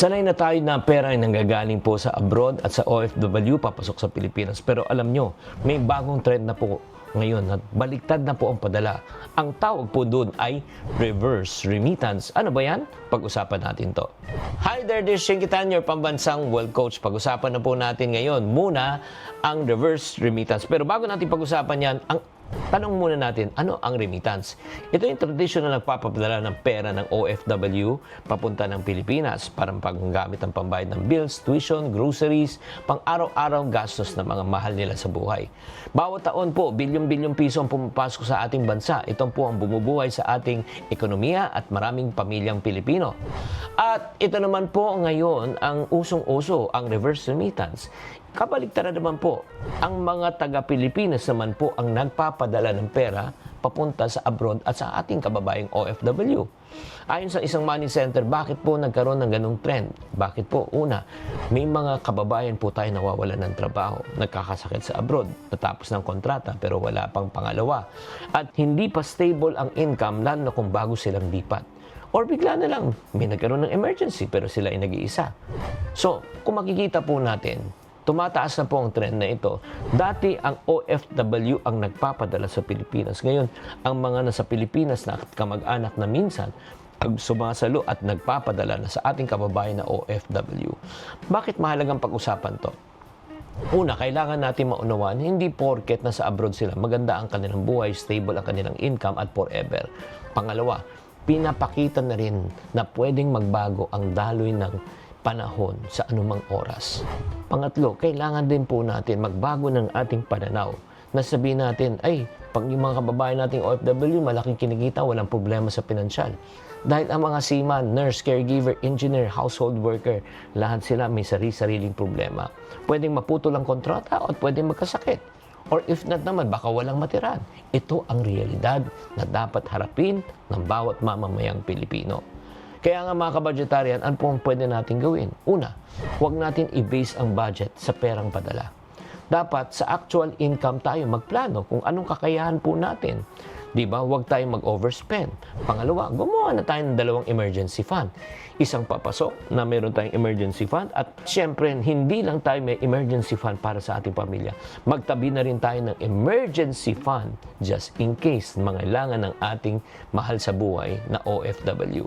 Sanay na tayo na pera ay nanggagaling po sa abroad at sa OFW papasok sa Pilipinas. Pero alam nyo, may bagong trend na po ngayon at baliktad na po ang padala. Ang tawag po doon ay reverse remittance. Ano ba yan? Pag-usapan natin to. Hi there, this is Shinkitan, your pambansang world coach. Pag-usapan na po natin ngayon muna ang reverse remittance. Pero bago natin pag-usapan yan, tanong muna natin, ano ang remittance? Ito yung traditional na nagpapadala ng pera ng OFW papunta ng Pilipinas para panggamit ng pambayad ng bills, tuition, groceries, pang-araw-araw gastos ng mga mahal nila sa buhay. Bawat taon po, bilyon-bilyong piso ang pumapasok sa ating bansa. Ito po ang bumubuhay sa ating ekonomiya at maraming pamilyang Pilipino. At ito naman po ngayon ang usong-uso, ang reverse remittance. Kabaligtaran naman po, ang mga taga-Pilipinas naman po ang nagpapadala ng pera papunta sa abroad at sa ating kababayang OFW. Ayon sa isang money center, bakit po nagkaroon ng ganong trend? Bakit po? Una, may mga kababayan po tayo nawawalan ng trabaho, nagkakasakit sa abroad, natapos ng kontrata pero wala pang pangalawa. At hindi pa stable ang income lalo na kung bago silang lipat. Or bigla na lang, may nagkaroon ng emergency pero sila ay nag-iisa. So, kung makikita po natin, tumataas na po ang trend na ito. Dati ang OFW ang nagpapadala sa Pilipinas. Ngayon, ang mga nasa Pilipinas na kamag-anak na minsan sumasalo at nagpapadala na sa ating kababayan na OFW. Bakit mahalagang pag-usapan to? Una, kailangan natin maunawaan, hindi porket nasa abroad sila, maganda ang kanilang buhay, stable ang kanilang income at forever. Pangalawa, pinapakita na rin na pwedeng magbago ang daloy ng panahon sa anumang oras. Pangatlo, kailangan din po natin magbago ng ating pananaw. Na sabihin natin, ay, pag yung mga kababayan nating OFW, malaking kinikita, walang problema sa pinansyal. Dahil ang mga seaman, nurse, caregiver, engineer, household worker, lahat sila may sarili-sariling problema. Pwedeng maputol ang kontrata at pwedeng magkasakit. Or if not naman, baka walang matiran. Ito ang realidad na dapat harapin ng bawat mamamayang Pilipino. Kaya nga mga kabudgetarian, ano po ang pwede natin gawin? Una, huwag natin i-base ang budget sa perang padala. Dapat sa actual income tayo magplano kung anong kakayahan po natin. Diba? Huwag tayong mag-overspend. Pangalawa, gumawa na tayo ng dalawang emergency fund. Isang papasok na meron tayong emergency fund at syempre hindi lang tayo may emergency fund para sa ating pamilya. Magtabi na rin tayo ng emergency fund just in case mangailangan ng ating mahal sa buhay na OFW.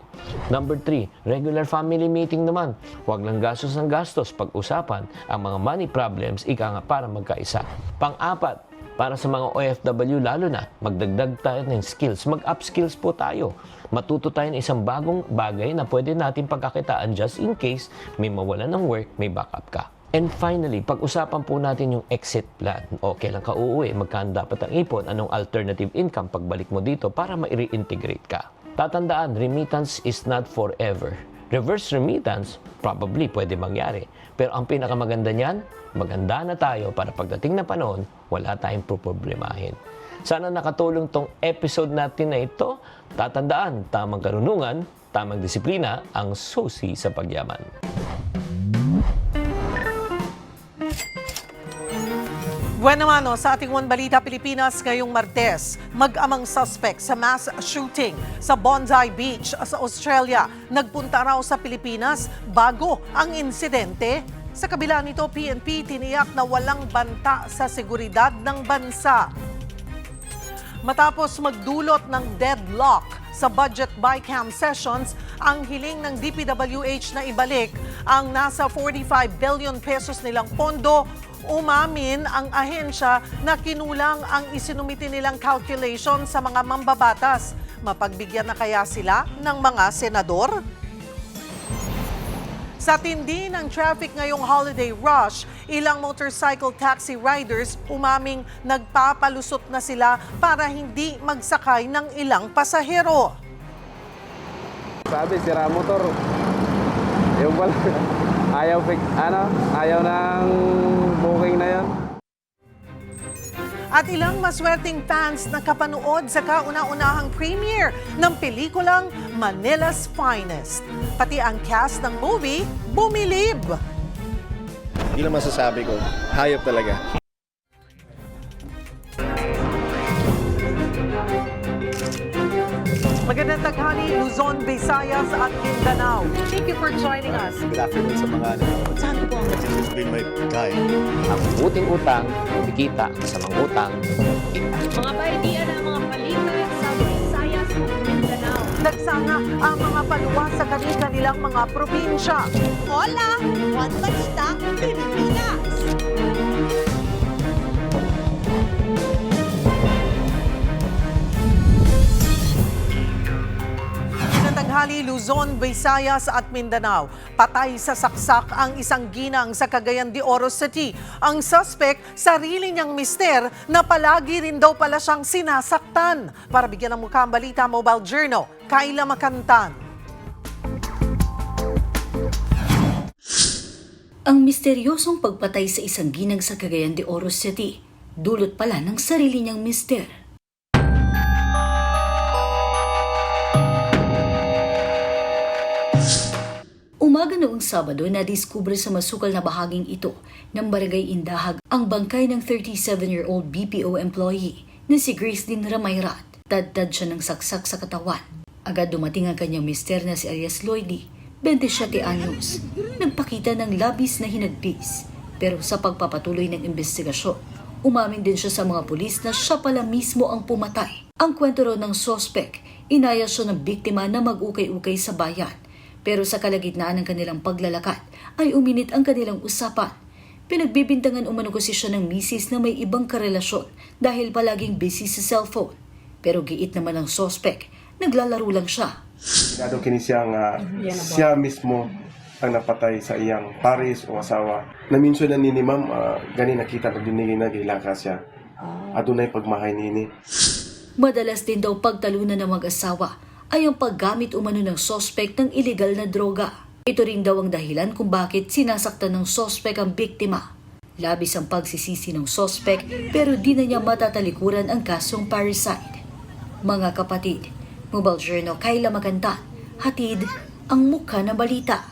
Number 3, regular family meeting naman. Huwag lang gastos ng gastos. Pag-usapan ang mga money problems, ika nga para magkaisa. Pang-apat, para sa mga OFW lalo na, magdagdag tayo ng skills. Mag-upskills po tayo. Matuto tayo ng isang bagong bagay na pwede natin pagkakitaan just in case may mawalan ng work, may backup ka. And finally, pag-usapan po natin yung exit plan. O kailan ka uuwi, magkano dapat ang ipon, anong alternative income pagbalik mo dito para ma-reintegrate ka. Tatandaan, remittance is not forever. Reverse remittance, probably pwede mangyari. Pero ang pinakamaganda niyan, maganda na tayo para pagdating na panahon, wala tayong problemahin. Sana nakatulong tong episode natin na ito. Tatandaan, tamang karunungan, tamang disiplina, ang susi sa pagyaman. Bueno mano, sa ating One Balita Pilipinas ngayong Martes, mag-amang suspect sa mass shooting sa Bondi Beach sa Australia. Nagpunta raw sa Pilipinas bago ang insidente. Sa kabila nito, PNP tiniyak na walang banta sa seguridad ng bansa. Matapos magdulot ng deadlock sa budget BICAM sessions, ang hiling ng DPWH na ibalik ang nasa 45 billion pesos nilang pondo. Umamin ang ahensya na kinulang ang isinumiti nilang calculation sa mga mambabatas. Mapagbigyan na kaya sila ng mga senador? Sa tindi ng traffic ngayong holiday rush, ilang motorcycle taxi riders umaming nagpapalusot na sila para hindi magsakay ng ilang pasahero. Sabi, sira motor. Yung pala, ayaw ng booking na yan. At ilang maswerteng fans na kapanood sa kauna-unahang premiere ng pelikulang Manila's Finest. Pati ang cast ng movie, bumilib. Hindi lang masasabi ko, hayop talaga. Magandang tanghali, Luzon, Visayas at Mindanao. Thank you for joining us. Good afternoon sa mga nanonood. Saan po ang This has been my guide. Ang buting utang, kumikita, kasamang utang, kita. Mga baitian ng mga balita sa Visayas at Mindanao. Nagsanga ang mga paluwa sa kanilang mga probinsya. Hola! One Basta, Pilipinas! Tanghali, Luzon, Visayas at Mindanao. Patay sa saksak ang isang ginang sa Cagayan de Oro City. Ang suspect, sarili niyang mister na palagi rin daw pala siyang sinasaktan. Para bigyan ng mukha ang balita, Mobile Journal, Kayla Makantan. Ang misteryosong pagpatay sa isang ginang sa Cagayan de Oro City, dulot pala ng sarili niyang mister. Umaga noong Sabado, nadiskubre sa masukal na bahaging ito ng Barangay Indahag ang bangkay ng 37-year-old BPO employee na si Gracelyn Ramayrat. Tad-tad siya ng saksak sa katawan. Agad dumating ang kanyang mister na si alias Lloydie, 27 anyos. Nagpakita ng labis na hinagpis. Pero sa pagpapatuloy ng investigasyon, umamin din siya sa mga pulis na siya pala mismo ang pumatay. Ang kwento raw ng sospek, inaya siya ng biktima na mag-ukay-ukay sa bayan. Pero sa kalagitnaan ng kanilang paglalakad ay uminit ang kanilang usapan. Pinagbibintangan umano kasi siya ng misis na may ibang karelasyon dahil palaging busy sa cellphone. Pero giit naman ng sospek, naglalaro lang siya. Sigado kini siya nga siya mismo ang napatay sa iyang pares o asawa. Naminso na nini ma'am, gani nakita pag dinili na gilaka siya. Adunay pagmahay nini. Madalas din daw pagtalunan ng mag-asawa ay ang paggamit umano ng sospek ng illegal na droga. Ito rin daw ang dahilan kung bakit sinasaktan ng sospek ang biktima. Labis ang pagsisisi ng sospek pero di na niya matatalikuran ang kasong parricide. Mga kapatid, Mobile Journal, Kayla Makantan, hatid ang mukha na balita.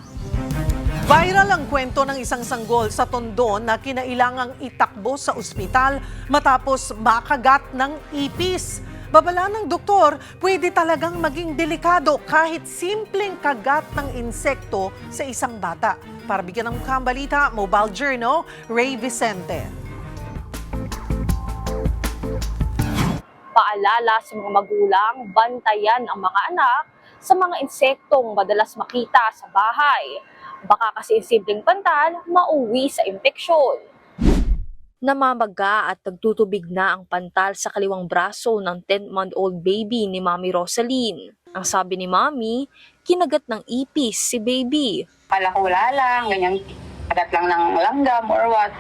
Viral ang kwento ng isang sanggol sa Tondo na kinailangang itakbo sa ospital matapos makagat ng ipis. Babala ng doktor, pwede talagang maging delikado kahit simpleng kagat ng insekto sa isang bata. Para bigyan ng mukha ang balita, Mobile Journal, Ray Vicente. Paalala sa mga magulang, bantayan ang mga anak sa mga insektong madalas makita sa bahay. Baka kasi simpleng pantal, mauwi sa impeksyon. Namamaga at nagtutubig na ang pantal sa kaliwang braso ng 10-month-old baby ni Mami Rosaline. Ang sabi ni Mami, kinagat ng ipis si baby. Kala ko wala lang, ganyan, kagat lang ng langgam or what.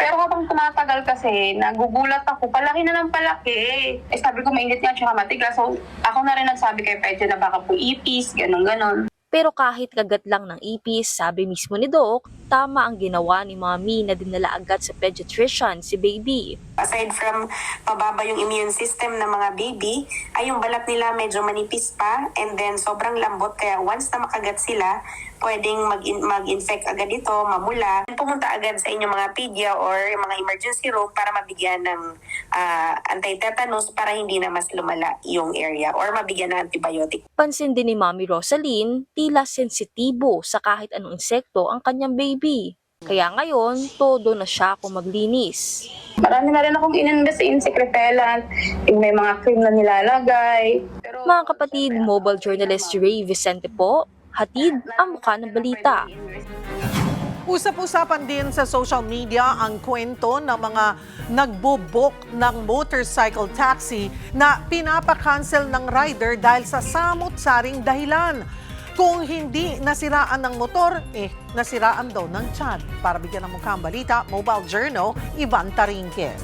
Pero habang tumatagal kasi, nagugulat ako, palaki na ng palaki. Eh, sabi ko mainit nga tsaka matigas. So, ako na rin nagsabi kay Pedro na baka po ipis, ganon. Pero kahit kagat lang ng ipis, sabi mismo ni Doc, tama ang ginawa ni Mami na dinala agad sa pediatrician si baby. Aside from mababa yung immune system ng mga baby, ay yung balat nila medyo manipis pa and then sobrang lambot. Kaya once na makagat sila, pwedeng mag-infect agad ito, mamula. Pumunta agad sa inyong mga pedia or mga emergency room para mabigyan ng anti-tetanus para hindi na mas lumala yung area or mabigyan ng antibiotic. Pansin din ni Mami Rosaline, tila sensitibo sa kahit anong insekto ang kanyang baby. Kaya ngayon, todo na siya kung maglinis. Marami na rin akong in-invest sa insect repellent, may mga cream na nilalagay. Pero, Mga kapatid, mobile journalist Ray Vicente po, hatid ang mukha ng balita. Usap-usapan din sa social media ang kwento ng mga nagbo-book ng motorcycle taxi na pinapa-cancel ng rider dahil sa samot-saring dahilan. Kung hindi nasiraan ng motor, nasiraan daw ng tiyan. Para bigyan ng mukha ang balita, Mobile Journal, Ivan Tarinque.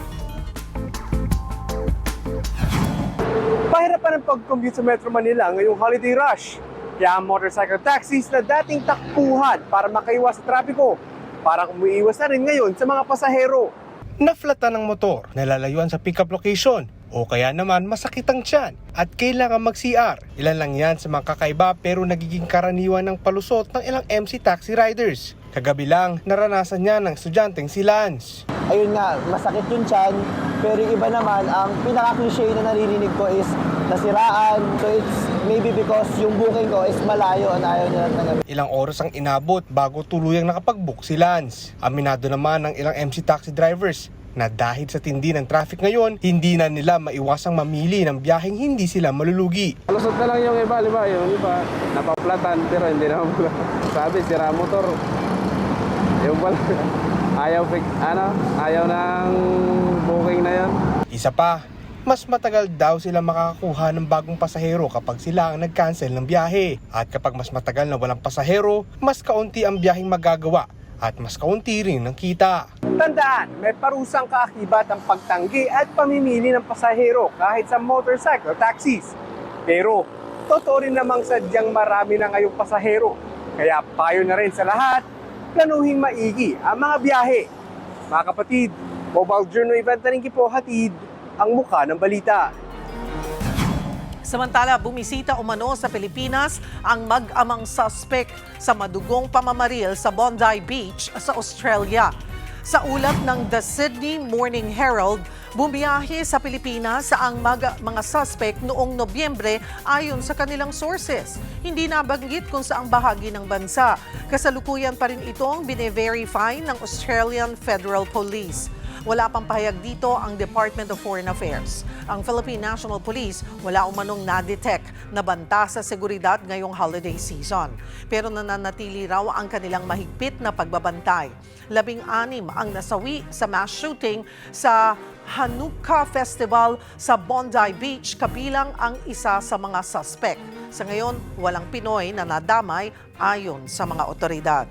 Pahirapan ang pag-commute sa Metro Manila ngayong holiday rush. Kaya ang motorcycle taxis na dating takbuhan para makaiwas sa trapiko, parang umiiwas na rin ngayon sa mga pasahero. Naflatan ng motor, nalalayuan sa pick-up location, o kaya naman masakit ang tiyan at kailangan mag-CR. Ilan lang yan sa mga kakaiba pero nagiging karaniwan ng palusot ng ilang MC taxi riders. Kagabi lang, naranasan niya ng estudyanteng si Lance. Ayun nga, masakit yung tiyan, pero yung iba naman, ang pinaka-cliche na naririnig ko is nasiraan. So it's maybe because yung booking ko is malayo at ayaw nila tanggapin. Ilang oras ang inabot bago tuluyang nakapag-book si Lance. Aminado naman ng ilang MC taxi drivers na dahil sa tindi ng traffic ngayon, hindi na nila maiwasang mamili ng biyaheng hindi sila malulugi. Lusot na lang yung iba, yung iba napaplatan pero hindi naman pala. Sabi, sira motor. Yung pala, ayaw ng booking na yan. Isa pa, mas matagal daw sila makakakuha ng bagong pasahero kapag sila ang nag-cancel ng biyahe. At kapag mas matagal na walang pasahero, mas kaunti ang biyaheng magagawa at mas kaunti rin ng kita. Tandaan, may parusang kaakibat ang pagtanggi at pamimili ng pasahero kahit sa motorcycle taxis. Pero, totoo rin namang sadyang marami na ngayong pasahero. Kaya payo na rin sa lahat, planuhing maigi ang mga biyahe. Mga kapatid, Mobile Journal Event na rin po hatid ang mukha ng balita. Samantala, bumisita umano sa Pilipinas ang mag-amang suspect sa madugong pamamaril sa Bondi Beach sa Australia. Sa ulat ng The Sydney Morning Herald, bumiyahe sa Pilipinas ang mga suspect noong Nobyembre ayon sa kanilang sources. Hindi nabanggit kung saang bahagi ng bansa. Kasalukuyan pa rin itong bine-verify ng Australian Federal Police. Wala pang pahayag dito ang Department of Foreign Affairs. Ang Philippine National Police wala umanong na-detect na banta sa seguridad ngayong holiday season. Pero nananatili raw ang kanilang mahigpit na pagbabantay. 16 ang nasawi sa mass shooting sa Hanukkah Festival sa Bondi Beach, kabilang ang isa sa mga suspect. Sa ngayon, walang Pinoy na nadamay ayon sa mga otoridad.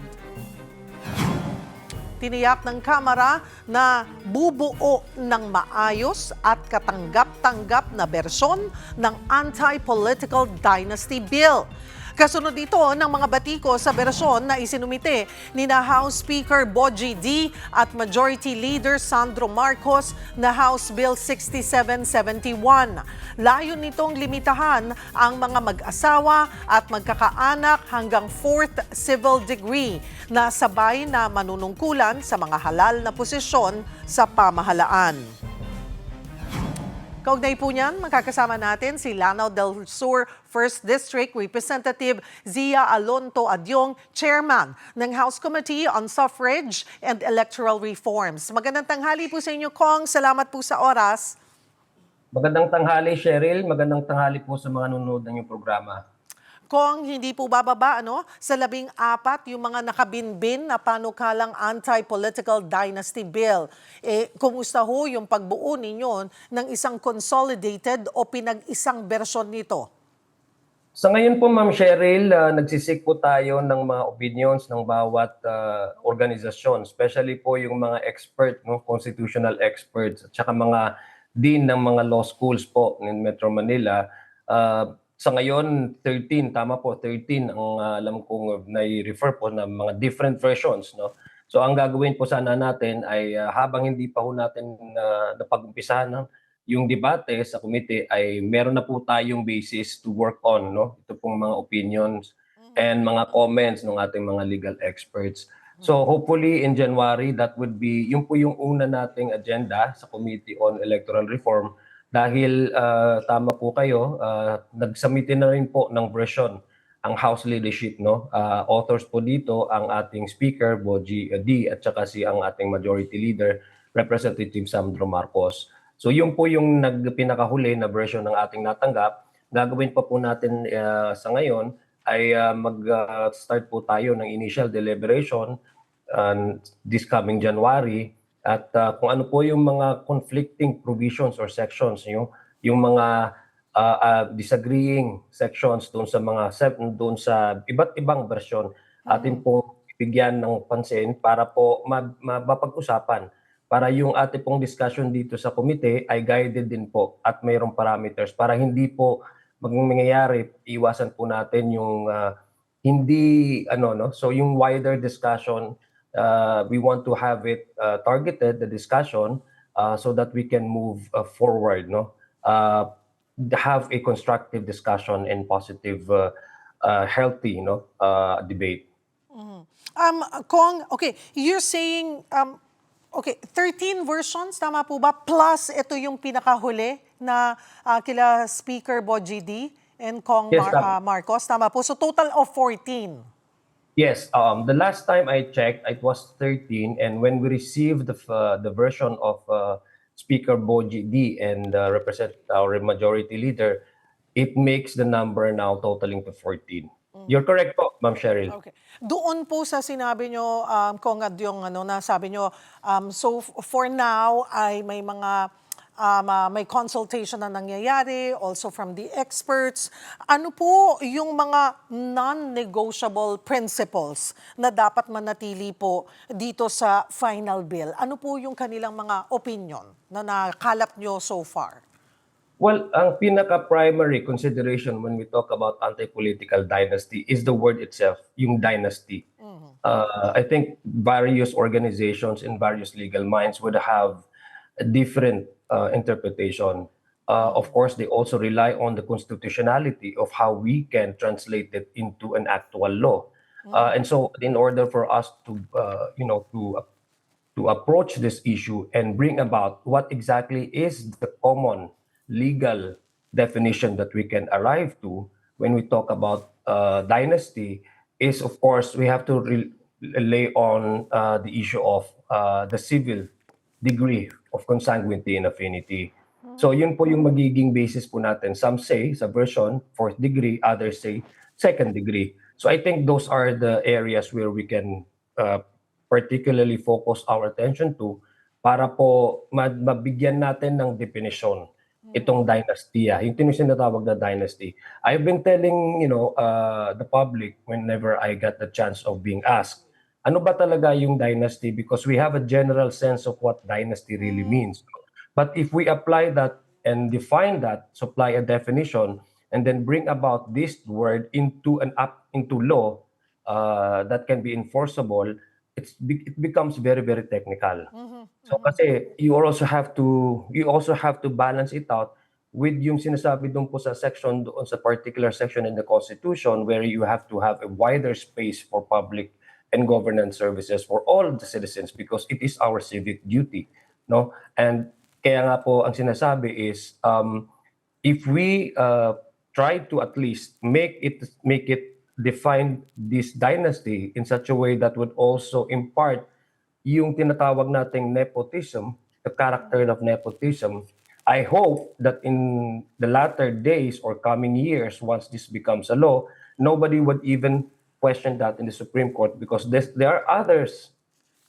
Tiniyak ng Kamara na bubuo ng maayos at katanggap-tanggap na bersyon ng Anti-Political Dynasty Bill. Kasunod ito ng mga batiko sa bersyon na isinumite ni na House Speaker Bogie D. at Majority Leader Sandro Marcos na House Bill 6771. Layon nitong limitahan ang mga mag-asawa at magkakaanak hanggang 4th civil degree na sabay na manunungkulan sa mga halal na posisyon sa pamahalaan. Kaugnay po niyan, makakasama natin si Lanao del Sur 1st District Representative Zia Alonto Adyong, Chairman ng House Committee on Suffrage and Electoral Reforms. Magandang tanghali po sa inyo, Kong. Salamat po sa oras. Magandang tanghali, Cheryl. Magandang tanghali po sa mga nanonood ng iyong programa. Kung hindi po bababa sa 14 yung mga nakabinbin na panukalang Anti-Political Dynasty Bill. Kumusta ho yung pagbuo ninyo ng isang consolidated o pinag-isang bersyon nito? Sa ngayon po, Ma'am Cheryl, nagsisik po tayo ng mga opinions ng bawat organisasyon, especially po yung mga expert, constitutional experts, at saka mga dean ng mga law schools po in Metro Manila. Sa ngayon, 13, tama po, 13 ang alam kong nai-refer po na mga different versions. No? So ang gagawin po sana natin ay habang hindi pa po natin napag-umpisahan yung debate sa committee ay meron na po tayong basis to work on. No? Ito pong mga opinions and mga comments ng ating mga legal experts. So hopefully in January, that would be, yun po yung una nating agenda sa Committee on Electoral Reform. Dahil tama po kayo, nagsamitin na rin po ng version ang House leadership. No? Authors po dito ang ating Speaker, Bogie D, at saka ang ating Majority Leader, Representative Sandro Marcos. So yun po yung pinakahuli na version ng ating natanggap. Gagawin pa po natin sa ngayon ay mag-start po tayo ng initial deliberation this coming January. At kung ano po yung mga conflicting provisions or sections, yung mga disagreeing sections doon sa iba't ibang version, atin pong bigyan ng pansin para po mapag-usapan, para yung ating pong discussion dito sa komite ay guided din po at mayroong parameters para hindi po mangyayari, iwasan po natin yung so yung wider discussion. We want to have it targeted, the discussion, so that we can move forward, have a constructive discussion and positive, healthy, debate. Kong, okay, you're saying Okay, 13 versions, tama po ba? Plus, ito yung pinakahuli na kila Speaker Boji D and Kong Yes, tama. Marcos, tama po. So total of 14. Yes, the last time I checked, it was 13, and when we received the version of Speaker Boji D and represent our majority leader, it makes the number now totaling to 14. You're correct po, Ma'am Cheryl. Okay. Doon po sa sinabi nyo, Kong Ad, yung na sabi nyo, so for now ay may mga may consultation na nangyayari also from the experts. Ano po yung mga non-negotiable principles na dapat manatili po dito sa final bill? Ano po yung kanilang mga opinion na nakalap nyo so far? Well, ang pinaka-primary consideration when we talk about anti-political dynasty is the word itself, yung dynasty. I think various organizations and various legal minds would have a different interpretation. Of course, they also rely on the constitutionality of how we can translate it into an actual law. And so, in order for us to, to approach this issue and bring about what exactly is the common legal definition that we can arrive to when we talk about dynasty is, of course, we have to lay on the issue of the civil degree of consanguinity and affinity. So yun po yung magiging basis po natin. Some say sa version, fourth degree, others say second degree. So I think those are the areas where we can particularly focus our attention to para po mabigyan natin ng definition itong dynastiya, yung tinatawag na dynasty. I've been telling, the public whenever I got the chance of being asked, ano ba talaga yung dynasty? Because we have a general sense of what dynasty really means. But if we apply that and define that, supply a definition, and then bring about this word into law that can be enforceable, it becomes very, very technical. So kasi you also have to balance it out with yung sinasabi doon po sa section, doon sa particular section in the Constitution where you have to have a wider space for public and governance services for all the citizens because it is our civic duty, no? And kaya nga po ang sinasabi is if we try to at least make it define this dynasty in such a way that would also impart yung tinatawag nating nepotism, the character of nepotism, I hope that in the latter days or coming years, once this becomes a law, nobody would even question that in the Supreme Court because there are others,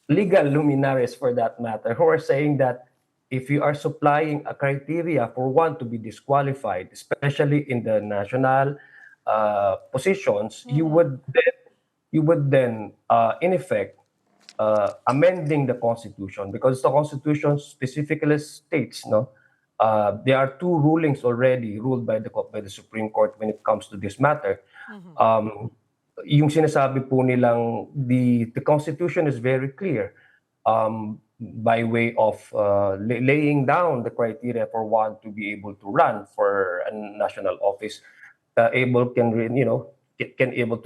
legal luminaries for that matter, who are saying that if you are supplying a criteria for one to be disqualified, especially in the national positions, you would then in effect amending the Constitution because the Constitution specifically states, there are two rulings already ruled by the Supreme Court when it comes to this matter. Yung sinasabi po nilang the Constitution is very clear by way of laying down the criteria for one to be able to run for a national office. Able to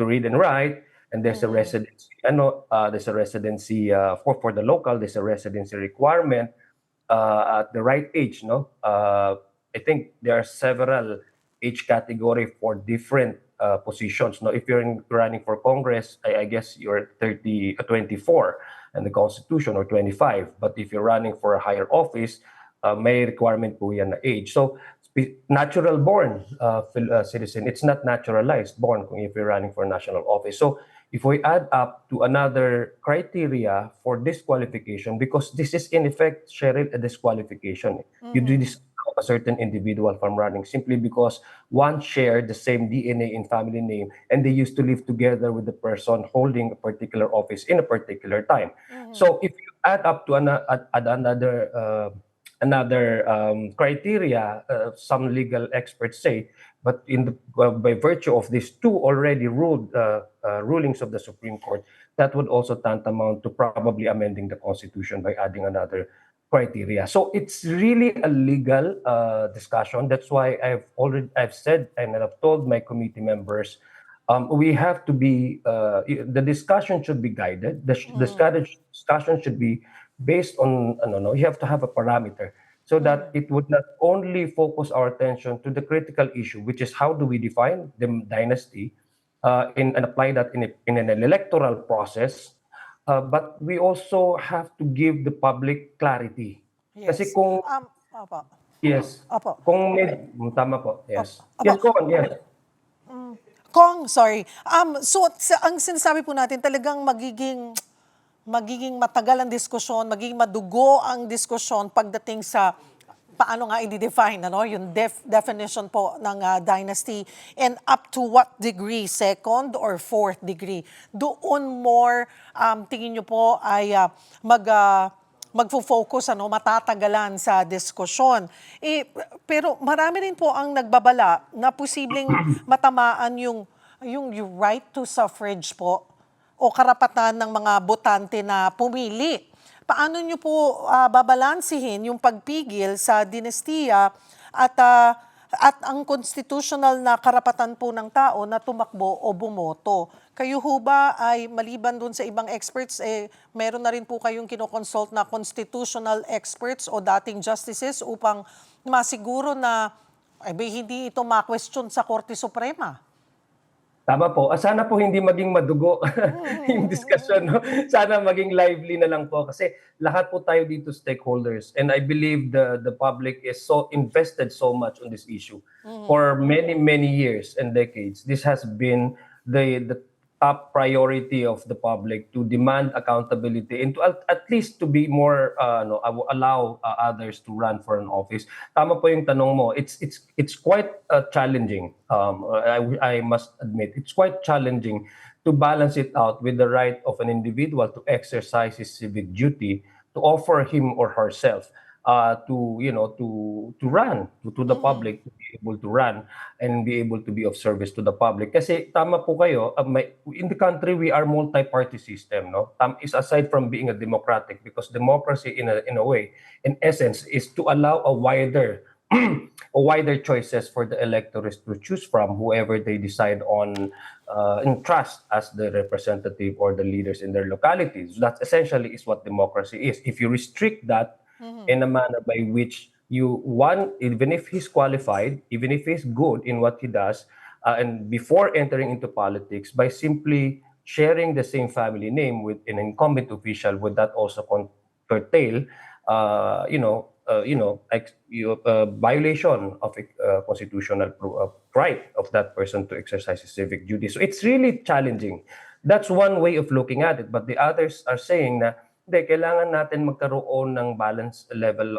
read and write, and there's a residency. There's a residency for the local. There's a residency requirement at the right age. I think there are several age category for different positions. If you're running for Congress, I guess you're 24 and the Constitution or 25. But if you're running for a higher office, may requirement po yan na age. So natural born citizen, it's not naturalized born if you're running for national office. So if we add up to another criteria for disqualification, because this is in effect, Cheryl, a disqualification. You do this a certain individual from running simply because one shared the same DNA and family name and they used to live together with the person holding a particular office in a particular time. So if you add up to another criteria, some legal experts say, but by virtue of these two already ruled rulings of the Supreme Court, that would also tantamount to probably amending the Constitution by adding another criteria. So it's really a legal discussion. That's why I've said and I've told my committee members, we have to be the discussion should be guided. The discussion should be based on you have to have a parameter so that it would not only focus our attention to the critical issue, which is how do we define the dynasty and apply that in an electoral process, but we also have to give the public clarity. Kasi kung Opo. yes, Opo. kung may tama po, yes. Opo. Yes, go on, yes. Kong, sorry. So, ang sinasabi po natin talagang magiging matagal ang diskusyon, magiging madugo ang diskusyon pagdating sa paano nga i-define yung definition po ng dynasty and up to what degree, second or fourth degree. Doon more, tingin nyo po ay magfo-focus, matatagalan sa diskusyon. Pero marami rin po ang nagbabala na posibleng matamaan yung right to suffrage po o karapatan ng mga botante na pumili. Paano nyo po babalansihin yung pagpigil sa dinastiya at ang constitutional na karapatan po ng tao na tumakbo o bumoto? Kayo ho ba ay maliban dun sa ibang experts, meron na rin po kayong kinoconsult na constitutional experts o dating justices upang masiguro na hindi ito ma-question sa Korte Suprema? Tama po. Sana po hindi maging madugo yung discussion. No? Sana maging lively na lang po kasi lahat po tayo dito stakeholders. And I believe the public is so invested so much on this issue for many, many years and decades. This has been the top priority of the public to demand accountability and to at least to be more allow others to run for an office. Tama po yung tanong mo. It's quite challenging. I must admit it's quite challenging to balance it out with the right of an individual to exercise his civic duty to offer him or herself to run to the public, to be able to run and be able to be of service to the public. Kasi tama po kayo, in the country we are multi-party system, no? Is aside from being a democratic, because democracy in a way, in essence, is to allow a wider choices for the electors to choose from whoever they decide on and trust as the representative or the leaders in their localities. That essentially is what democracy is. If you restrict that in a manner by which even if he's qualified, even if he's good in what he does, and before entering into politics, by simply sharing the same family name with an incumbent official, would that also curtail, violation of a constitutional right of that person to exercise his civic duty? So it's really challenging. That's one way of looking at it. But the others are saying na kailangan natin magkaroon ng balance level,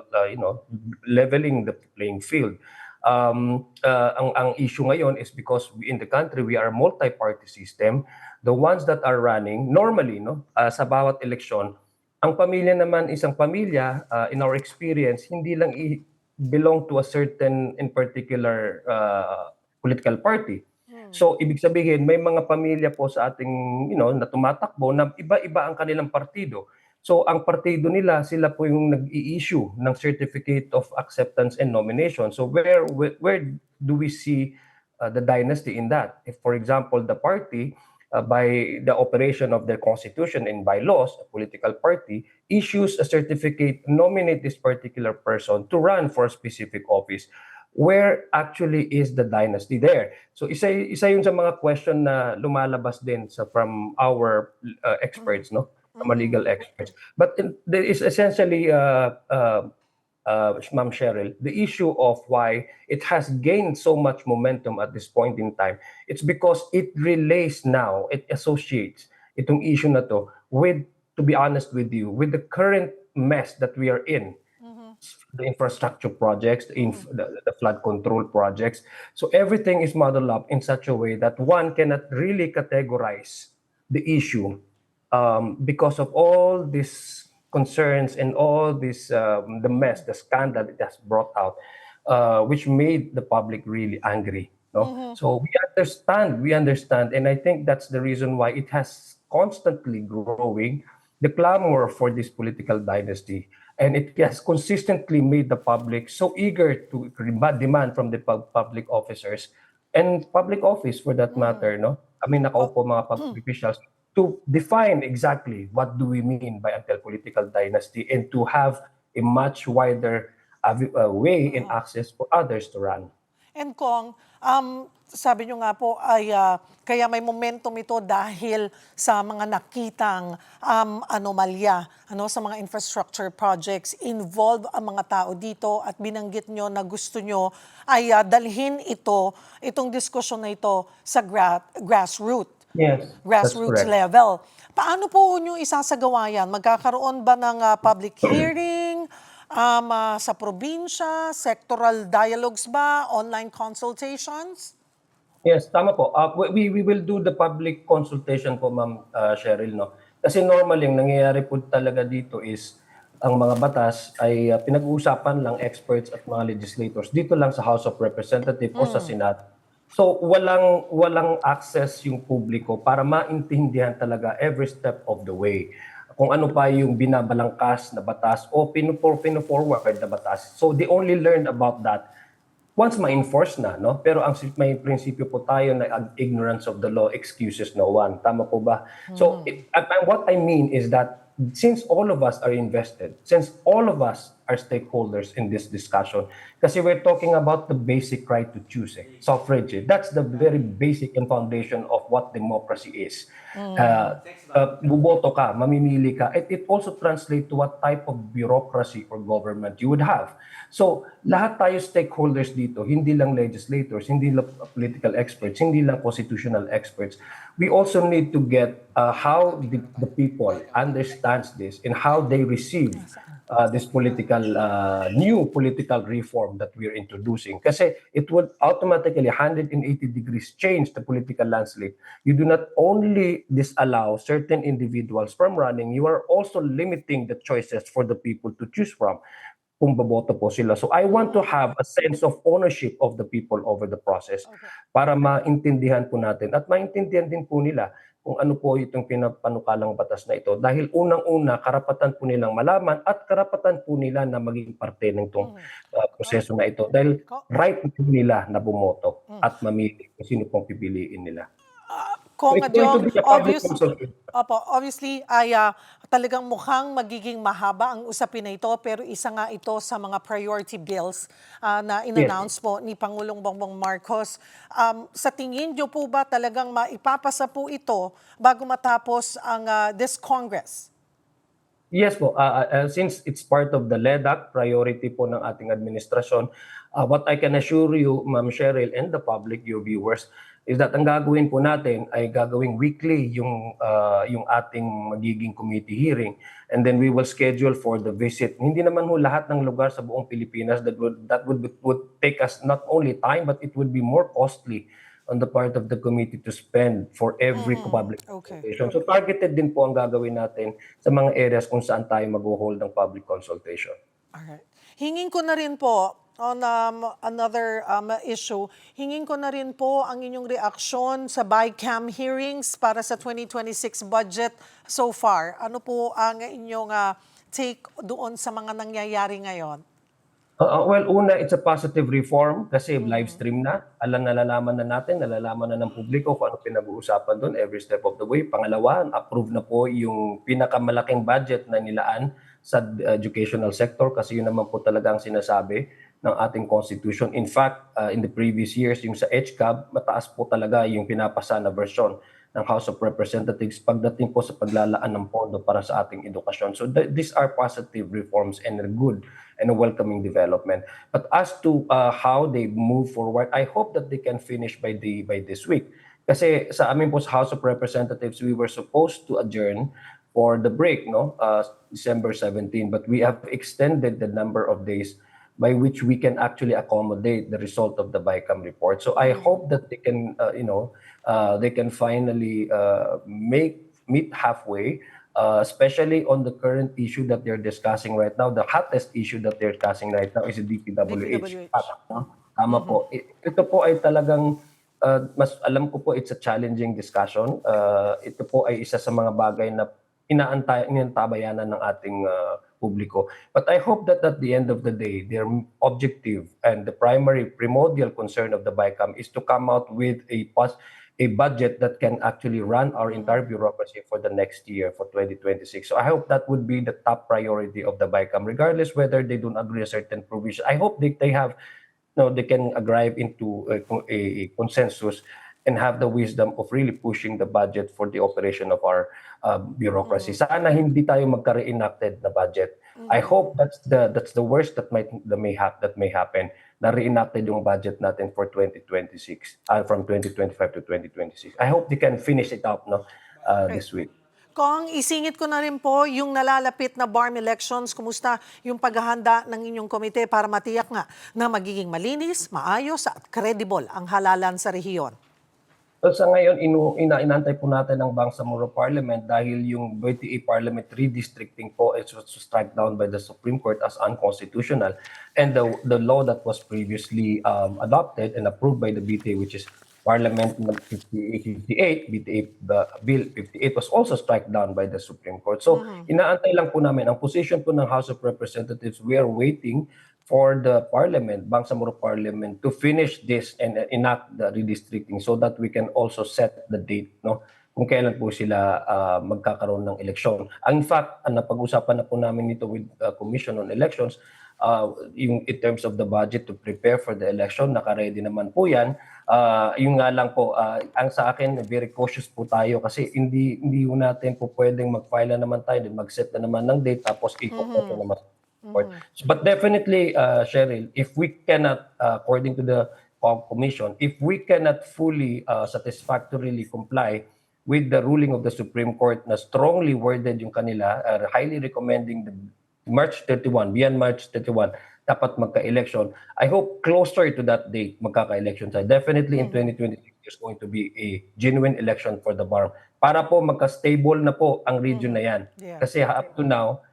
leveling the playing field. Ang issue ngayon is because in the country, we are a multi-party system. The ones that are running, normally, sa bawat eleksyon, ang pamilya naman, isang pamilya, in our experience, hindi lang belong to a certain, in particular, political party. So, ibig sabihin, may mga pamilya po sa ating, na tumatakbo na iba-iba ang kanilang partido. So, ang partido nila, sila po yung nag-i-issue ng Certificate of Acceptance and Nomination. So, where do we see the dynasty in that? If, for example, the party, by the operation of their constitution and bylaws, a political party, issues a certificate, nominate this particular person to run for a specific office, where actually is the dynasty there? So, isa yun sa mga question na lumalabas din from our experts, mga legal experts. But there is essentially, Ma'am Cheryl, the issue of why it has gained so much momentum at this point in time. It's because it relates now, it associates itong issue na to with, to be honest with you, with the current mess that we are in. The infrastructure projects, the flood control projects. So everything is modeled up in such a way that one cannot really categorize the issue because of all these concerns and all this, the mess, the scandal it has brought out, which made the public really angry. So we understand, and I think that's the reason why it has constantly growing, the clamor for this political dynasty. And it has consistently made the public so eager to demand from the public officers and public office for that matter, I mean, nakaupo mga public officials, to define exactly what do we mean by until political dynasty and to have a much wider way and access for others to run. And Kong, sabi nyo nga po ay kaya may momentum ito dahil sa mga nakitang anomalya sa mga infrastructure projects. Involve ang mga tao dito at binanggit nyo na gusto nyo ay dalhin itong diskusyon na ito sa grassroots. Yes, that's Grassroots correct. level. Paano po nyo isasagawa yan? Magkakaroon ba ng public hearing? Sa probinsya, sectoral dialogues ba, online consultations? Yes, tama po. We will do the public consultation po, Ma'am Cheryl, no? Kasi normally, ang nangyayari po talaga dito is ang mga batas ay pinag-uusapan lang experts at mga legislators dito lang sa House of Representatives o sa Senate. So walang access yung publiko para maintindihan talaga every step of the way. Kung ano pa yung binabalangkas na batas o pino-forward na batas. So they only learn about that once ma-enforce na, no? Pero ang may prinsipyo po tayo na ignorance of the law excuses no one. Tama po ba? So what I mean is that since all of us are invested, since all of us are stakeholders in this discussion, kasi we're talking about the basic right to choose, suffrage. That's the very basic and foundation of what democracy is. Buboto ka, mamimili ka. It also translates to what type of bureaucracy or government you would have. So, lahat tayo stakeholders dito, hindi lang legislators, hindi lang political experts, hindi lang constitutional experts. We also need to get how the people understands this and how they receive this new political reform that we're introducing. Kasi it would automatically 180 degrees change the political landscape. You do not only disallow certain individuals from running, you are also limiting the choices for the people to choose from kung boboto po sila. So I want to have a sense of ownership of the people over the process para maintindihan po natin at maintindihan din po nila kung ano po itong pinapanukalang batas na ito. Dahil unang-una, karapatan po nilang malaman at karapatan po nila na maging parte ng itong proseso na ito. Dahil right nila na bumoto at mamili kung sino pong pipiliin nila. Kung So, it's going to be a public consultation. obviously ay talagang mukhang magiging mahaba ang usapin na ito pero isa nga ito sa mga priority bills na in-announce po ni Pangulong Bongbong Marcos. Sa tingin niyo po ba talagang maipapasa po ito bago matapos ang this Congress? Yes po, since it's part of the LEDAC, priority po ng ating administrasyon, what I can assure you, Ma'am Cheryl, and the public, your viewers, is that ang gagawin po natin ay gagawing weekly yung ating magiging committee hearing, and then we will schedule for the visit. Hindi naman ho lahat ng lugar sa buong Pilipinas that would take us not only time but it would be more costly on the part of the committee to spend for every public consultation. So targeted din po ang gagawin natin sa mga areas kung saan tayo mag-hold ng public consultation. Alright. Hingin ko na rin po on another issue, hingin ko na rin po ang inyong reaksyon sa BICAM hearings para sa 2026 budget so far. Ano po ang inyong take doon sa mga nangyayari ngayon? Well, una, it's a positive reform kasi live stream na. Nalalaman na natin, nalalaman na ng publiko kung ano pinag-uusapan doon every step of the way. Pangalawa, approve na po yung pinakamalaking budget na nilaan sa educational sector kasi yun naman po talaga ang sinasabi ng ating constitution. In fact, in the previous years, yung sa HCAB, mataas po talaga yung pinapasa na version ng House of Representatives pagdating po sa paglalaan ng pondo para sa ating edukasyon. So these are positive reforms and a good and a welcoming development. But as to how they move forward, I hope that they can finish by this week. Kasi sa amin po sa House of Representatives, we were supposed to adjourn for the break, December 17, but we have extended the number of days by which we can actually accommodate the result of the BICAM report. So I hope that they can, they can finally meet halfway, especially on the current issue that they're discussing right now. The hottest issue that they're discussing right now is the DPWH. Tama po. Ito po ay talagang, mas alam ko po, it's a challenging discussion. Ito po ay isa sa mga bagay na inaantabayanan ng ating publiko. But I hope that at the end of the day, their objective and the primordial concern of the BICAM is to come out with a a budget that can actually run our entire bureaucracy for the next year, for 2026. So I hope that would be the top priority of the BICAM, regardless whether they don't agree a certain provision. I hope they have, they can arrive into a consensus and have the wisdom of really pushing the budget for the operation of our bureaucracy. Sana hindi tayo magka-reenacted na budget. I hope that's the worst that may happen. Na reenacted yung budget natin for 2026 from 2025 to 2026. I hope they can finish it up this week. Kong, isingit ko na rin po yung nalalapit na BARM elections. Kumusta yung paghahanda ng inyong komite para matiyak nga na magiging malinis, maayos at credible ang halalan sa rehiyon? So sa ngayon, inaantay po natin ang Bangsamoro Parliament dahil yung BTA Parliament redistricting po is struck down by the Supreme Court as unconstitutional. And the law that was previously adopted and approved by the BTA, which is Parliament 58, BTA Bill 58, was also struck down by the Supreme Court. So inaantay lang po namin, ang position po ng House of Representatives, we are waiting for the Parliament, Bangsamoro Parliament, to finish this and enact the redistricting so that we can also set the date, kung kailan po sila magkakaroon ng eleksyon. In fact, napag-usapan na po namin nito with Commission on Elections, yung in terms of the budget to prepare for the election, naka-ready naman po yan. Yung nga lang po, ang sa akin, very cautious po tayo kasi hindi natin po pwedeng mag-file na naman tayo, mag-set na naman ng date, tapos i-propose na naman. But definitely, Cheryl, if we cannot, according to the Commission, if we cannot fully satisfactorily comply with the ruling of the Supreme Court na strongly worded yung kanila, highly recommending the March 31, beyond March 31, dapat magka-election. I hope closer to that date, magkaka-election tayo. Definitely in 2026, there's going to be a genuine election for the BARM. Para po magka-stable na po ang region na yan. Kasi up to now,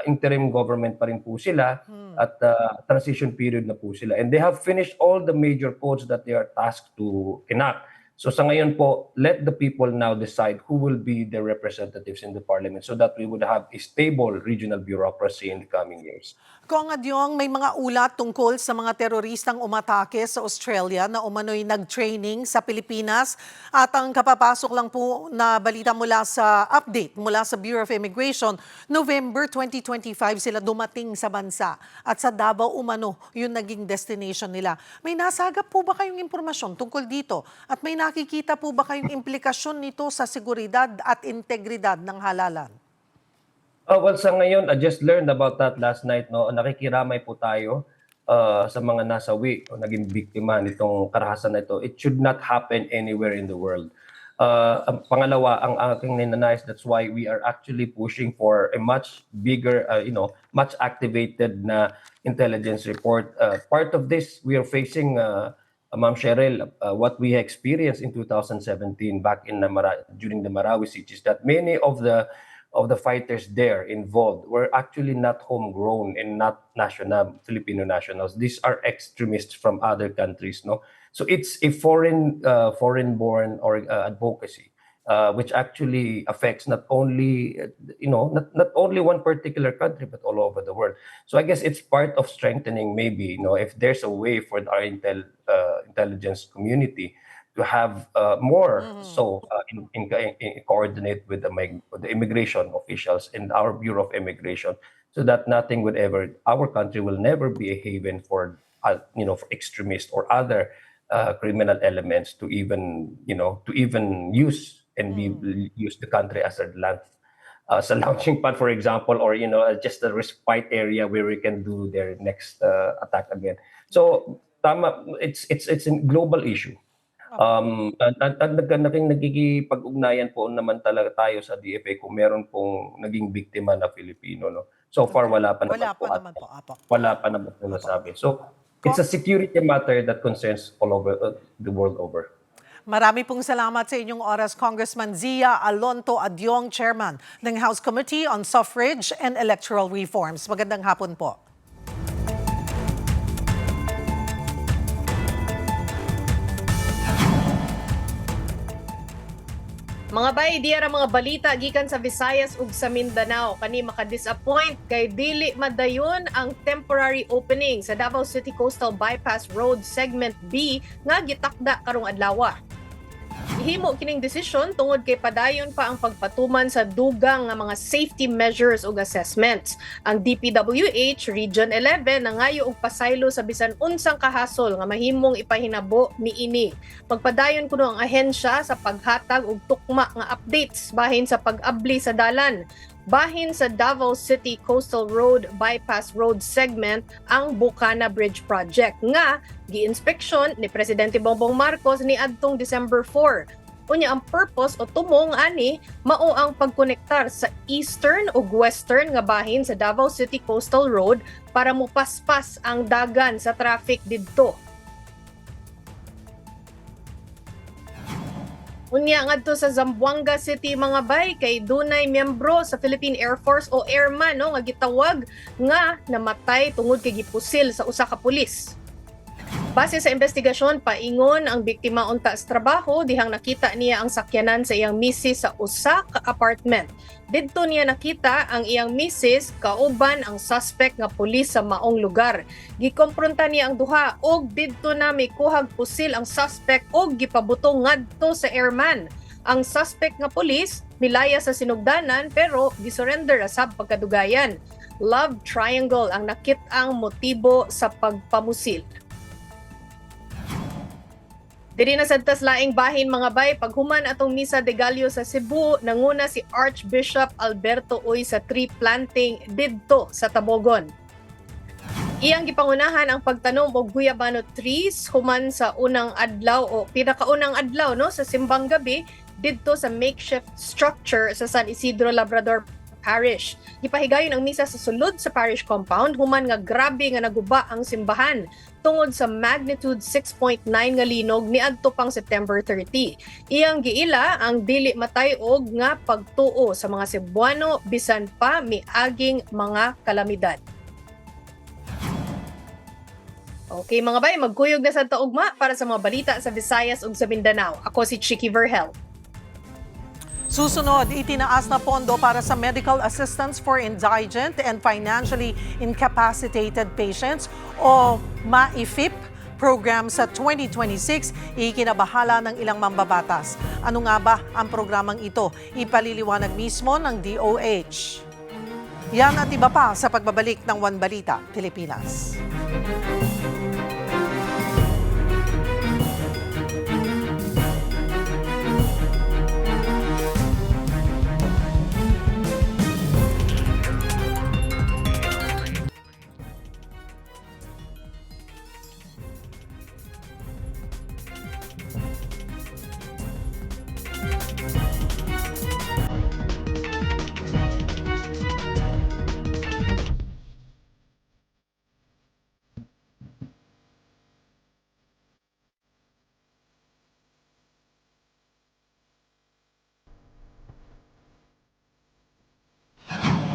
interim government pa rin po sila at transition period na po sila. And they have finished all the major codes that they are tasked to enact. So sa ngayon po, let the people now decide who will be the representatives in the parliament so that we would have a stable regional bureaucracy in the coming years. Kong Adyong, may mga ulat tungkol sa mga teroristang umatake sa Australia na umano'y nag-training sa Pilipinas. At ang kapapasok lang po na balita mula sa update mula sa Bureau of Immigration, November 2025 sila dumating sa bansa. At sa Davao umano, yun naging destination nila. May nasagap po ba kayong impormasyon tungkol dito? At may nakikita po ba kayong implikasyon nito sa seguridad at integridad ng halalan? Well, sa ngayon, I just learned about that last night. Nakikiramay po tayo sa mga nasawi o naging biktima nitong karahasan na ito. It should not happen anywhere in the world. Ang pangalawa, ang aking ninanais, that's why we are actually pushing for a much bigger, much activated na intelligence report. Part of this, we are facing, Ma'am Cheryl, what we experienced in 2017 back in during the Marawi siege is that many of the fighters there involved were actually not homegrown and not Filipino nationals. These are extremists from other countries, So it's a foreign-born or advocacy, which actually affects not only not only one particular country but all over the world. So I guess it's part of strengthening, maybe, if there's a way for our intelligence community to have more in coordinate with the immigration officials and our Bureau of Immigration, so that our country will never be a haven for for extremists or other criminal elements to even use and use the country as a launching pad, for example, or just a respite area where we can do their next attack again. So it's a global issue. Nagkikipag-ugnayan po naman talaga tayo sa DFA kung meron pong naging biktima na Filipino. So far, wala pa naman po nasabi. So it's a security matter that concerns all over the world over. Marami pong salamat sa inyong oras, Congressman Zia Alonto Adyong, Chairman ng House Committee on Suffrage and Electoral Reforms. Magandang hapon po. Mga bay, diara mga balita gikan sa Visayas ug sa Mindanao. Kani maka-disappoint kay dili madayon ang temporary opening sa Davao City Coastal Bypass Road Segment B nga gitakda karong adlaw. Ihimo kining desisyon tungod kay padayon pa ang pagpatuman sa dugang nga mga safety measures ug assessments. Ang DPWH Region 11 nangayo og pasaylo sa bisan unsang kahasol nga mahimong ipahinabo niini. Magpadayon kuno ang ahensya sa paghatag og tukma nga updates bahin sa pag-abli sa dalan. Bahin sa Davao City Coastal Road Bypass Road segment ang Bukana Bridge Project nga gi-inspeksyon ni Presidente Bongbong Marcos ni adtong December 4. Unya ang purpose o tumong ani mao ang pagkonektar sa eastern ug western nga bahin sa Davao City Coastal Road para mupaspas ang dagan sa traffic didto. Unya ngadto sa Zamboanga City mga bay kay dunay miyembro sa Philippine Air Force o airman no nga gitawag nga namatay tungod kay gipusil sa usa ka pulis. Base sa investigasyon, paingon ang biktima unta sa trabaho dihang nakita niya ang sakyanan sa iyang misis sa usa ka apartment. Didto niya nakita ang iyang misis kauban ang suspect nga pulis sa maong lugar. Gikompronta niya ang duha og didto na may kuhag pusil ang suspect og gipabuto ngadto sa airman. Ang suspect nga pulis milaya sa sinugdanan pero gisurrender asab pagkadugayan. Love triangle ang nakit-ang motibo sa pagpamusil. Diri na sa laing bahin mga bay, paghuman atong Misa de Gallo sa Cebu, nanguna si Archbishop Alberto Uy sa tree planting didto sa Tabogon. Iyang gipangunahan ang pagtanom og guyabano trees human sa unang adlaw o pinakaunang adlaw no sa simbang gabi didto sa makeshift structure sa San Isidro Labrador Parish. Gipahigayon ang misa sa sulod sa parish compound human nga grabe nga naguba ang simbahan tungod sa magnitude 6.9 nga linog niadto pang September 30. Iyang giila ang dili matay-og nga pagtuo sa mga Cebuano bisan pa miaging mga kalamidad. Okay mga bay, magkuyog na sa taugma para sa mga balita sa Visayas ug sa Mindanao. Ako si Chicky Verhel. Susunod, itinaas na pondo para sa medical assistance for indigent and financially incapacitated patients o MAIFIP program sa 2026, ikinabahala ng ilang mambabatas. Ano nga ba ang programang ito? Ipaliliwanag mismo ng DOH. Yan at iba pa sa pagbabalik ng One Balita, Pilipinas.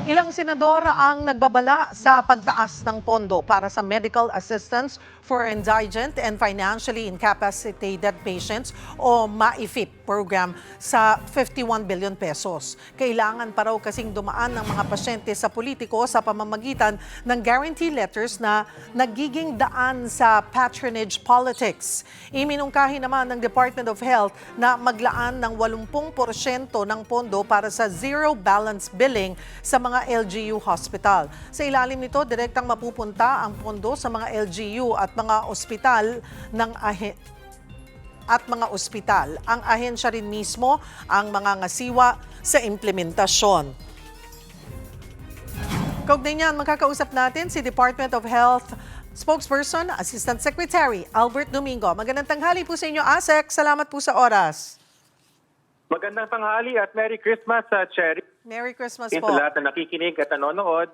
Ilang senador ang nagbabala sa pagtaas ng pondo para sa medical assistance for indigent and financially incapacitated patients o MAIFIP program sa 51 billion pesos. Kailangan pa raw kasing dumaan ng mga pasyente sa politiko sa pamamagitan ng guarantee letters na nagiging daan sa patronage politics. Iminungkahi naman ng Department of Health na maglaan ng 80% ng pondo para sa zero balance billing sa mga LGU hospital. Sa ilalim nito, direktang mapupunta ang pondo sa mga LGU at mga ospital Ang ahensya rin mismo ang mga ngasiwa sa implementasyon. Kaugnay niyan, makakausap natin si Department of Health Spokesperson, Assistant Secretary Albert Domingo. Magandang tanghali po sa inyo, ASEC. Salamat po sa oras. Magandang tanghali at Merry Christmas, Cherry. Merry Christmas po. Ito lahat na nakikinig at nanonood.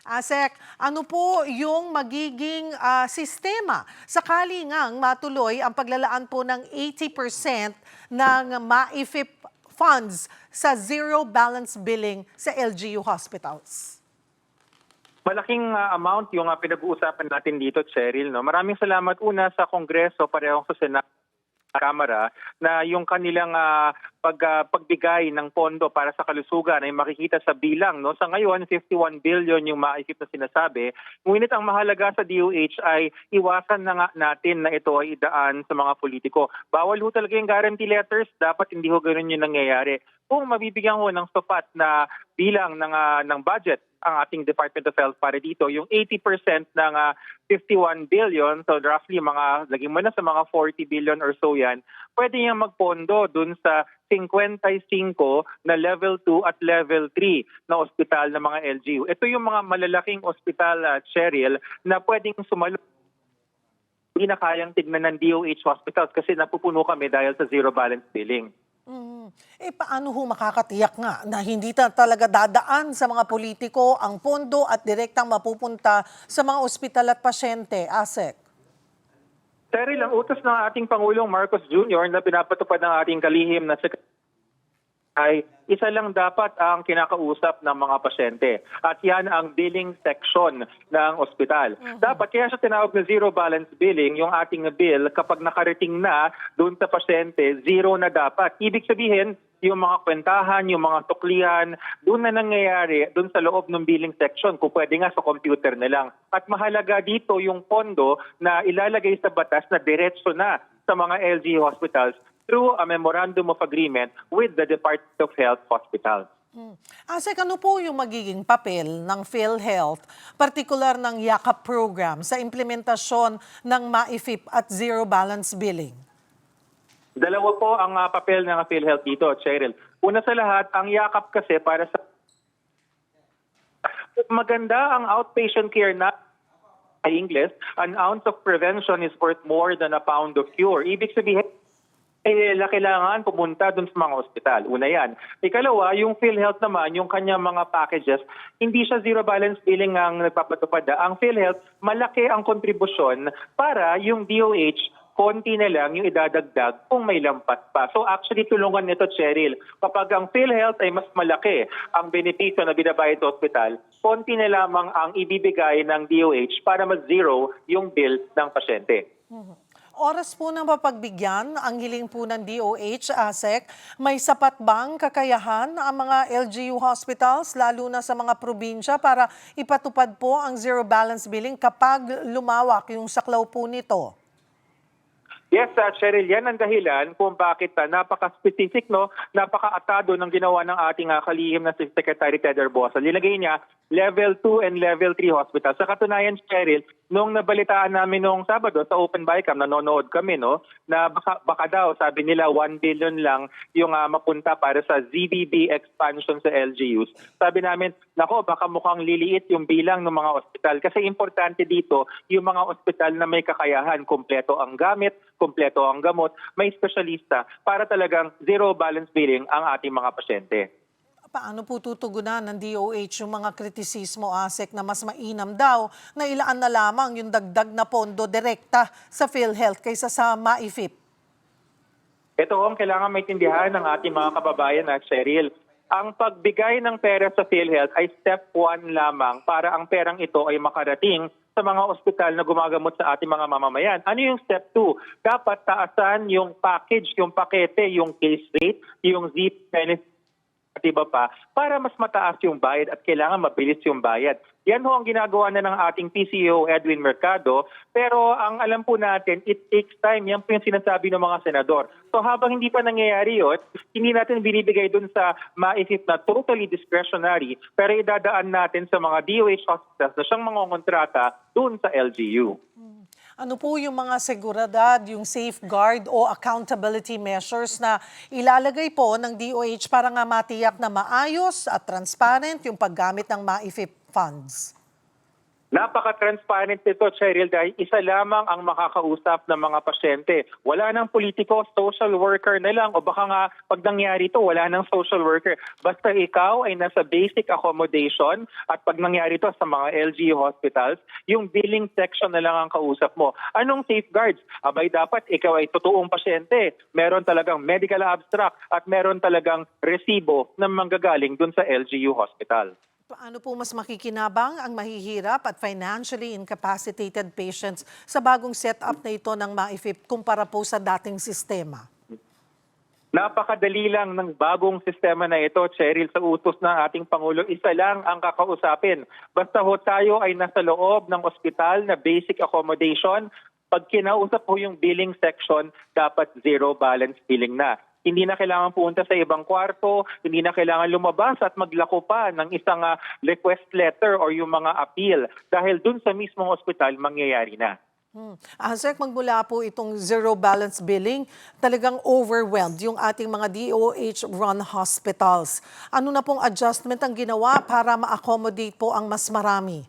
ASEC, ano po yung magiging sistema sakali ngang matuloy ang paglalaan po ng 80% ng MAIFIP funds sa zero balance billing sa LGU hospitals? Malaking amount yung pinag-uusapan natin dito, Cheryl. No? Maraming salamat una sa Kongreso, parehong sa Senado, Kamara na yung kanilang pagbigay ng pondo para sa kalusugan ay makikita sa bilang. No? Sa ngayon, 51 billion yung maisip na sinasabi. Ngunit ang mahalaga sa DOH ay iwasan na nga natin na ito ay idaan sa mga politiko. Bawal ho talaga yung guarantee letters. Dapat hindi ho ganun yung nangyayari. Kung mabibigyan ho ng sapat na bilang ng budget ang ating Department of Health para dito, yung 80% ng 51 billion, so roughly laging mo na sa mga 40 billion or so yan, pwede niyang magpondo dun sa 55 na level 2 at level 3 na ospital ng mga LGU. Ito yung mga malalaking ospital, Cheryl, na pwedeng sumalo. Hindi na kayang tignan ng DOH hospitals kasi napupuno kami dahil sa zero balance billing. Paano ho makakatiyak nga na hindi talaga dadaan sa mga politiko ang pondo at direktang mapupunta sa mga ospital at pasyente, ASEC? Cheryl, ang utos ng ating Pangulong Marcos Jr. na pinapatupad ng ating kalihim na ay isa lang dapat ang kinakausap ng mga pasyente. At yan ang billing section ng ospital. Dapat kaya siya tinawag na zero balance billing, yung ating bill kapag nakarating na doon sa pasyente, zero na dapat. Ibig sabihin, yung mga kwentahan, yung mga tuklihan, doon na nangyayari, doon sa loob ng billing section, kung pwede nga sa computer na lang. At mahalaga dito yung pondo na ilalagay sa batas na diretso na sa mga LG hospitals through a memorandum of agreement with the Department of Health hospitals. ASEC, ano po yung magiging papel ng PhilHealth, partikular ng YAKAP program sa implementasyon ng MAIFIP at zero balance billing? Dalawa po ang papel ng PhilHealth dito, Cheryl. Una sa lahat, ang YAKAP kasi para sa maganda ang outpatient care na English, an ounce of prevention is worth more than a pound of cure. Ibig sabihin, kailangan pumunta dun sa mga ospital. Una yan. Ikalawa, yung PhilHealth naman, yung kanyang mga packages, hindi siya zero balance billing ang nagpapatupad. Ang PhilHealth, malaki ang kontribusyon para yung DOH, konti na lang yung idadagdag kung may lampas pa. So actually, tulungan nito, Cheryl. Kapag ang PhilHealth ay mas malaki ang benepisyo na binabayad sa ospital, konti na lamang ang ibibigay ng DOH para mag-zero yung bill ng pasyente. Oras po ng mapagbigyan, ang hiling po ng DOH, ASEC, may sapat bang kakayahan ang mga LGU hospitals, lalo na sa mga probinsya, para ipatupad po ang zero balance billing kapag lumawak yung saklaw po nito? Yes, Cheryl, yan ang dahilan kung bakit napaka-specific, napaka-atado ng ginawa ng ating kalihim na si Secretary Ted Herbosa. Linagay niya level 2 and level 3 hospital. Sa katunayan, Cheryl, nung nabalitaan namin nung Sabado sa Open BICAM, nanonood kami, na baka daw, sabi nila, 1 billion lang yung mapunta para sa ZBB expansion sa LGUs. Sabi namin, nako, baka mukhang liliit yung bilang ng mga ospital. Kasi importante dito, yung mga ospital na may kakayahan, kompleto ang gamit, kompleto ang gamot, may espesyalista para talagang zero balance billing ang ating mga pasyente. Paano po tutugunan ng DOH yung mga kritisismo, ASEC, na mas mainam daw na ilaan na lamang yung dagdag na pondo direkta sa PhilHealth kaysa sa MAIFIP? Ito ang kailangan maintindihan ng ating mga kababayan, Cheryl. Ang pagbigay ng pera sa PhilHealth ay step 1 lamang para ang perang ito ay makarating sa mga ospital na gumagamot sa ating mga mamamayan. Ano yung step 2? Dapat taasan yung package, yung pakete, yung case rate, yung ZIP benefit, at iba pa, para mas mataas yung bayad at kailangan mabilis yung bayad. Yan ho ang ginagawa na ng ating PCO Edwin Mercado, pero ang alam po natin, it takes time. Yan po yung sinasabi ng mga senador. So habang hindi pa nangyayari yun, hindi natin binibigay dun sa MAIFIP na totally discretionary, pero idadaan natin sa mga DOH hospitals na siyang mangongontrata dun sa LGU. Ano po yung mga seguridad, yung safeguard o accountability measures na ilalagay po ng DOH para nga matiyak na maayos at transparent yung paggamit ng MAIFIP funds? Napaka-transparent nito, Cheryl, dahil isa lamang ang makakausap ng mga pasyente. Wala nang politiko, social worker na lang, o baka nga pag nangyari ito, wala nang social worker. Basta ikaw ay nasa basic accommodation at pag nangyari ito sa mga LGU hospitals, yung billing section na lang ang kausap mo. Anong safeguards? Abay, dapat ikaw ay totoong pasyente. Meron talagang medical abstract at meron talagang resibo na manggagaling dun sa LGU hospital. Paano po mas makikinabang ang mahihirap at financially incapacitated patients sa bagong setup na ito ng MAIFIP kumpara po sa dating sistema? Napakadali lang ng bagong sistema na ito, Cheryl, sa utos ng ating Pangulo. Isa lang ang kakausapin. Basta ho tayo ay nasa loob ng ospital na basic accommodation, pag kinausap po yung billing section, dapat zero balance billing na. Hindi na kailangan pumunta sa ibang kwarto, hindi na kailangan lumabas at maglako pa ng isang request letter or yung mga appeal dahil dun sa mismong ospital mangyayari na. Sir, magmula po itong zero balance billing, talagang overwhelmed yung ating mga DOH-run hospitals. Ano na pong adjustment ang ginawa para ma-accommodate po ang mas marami?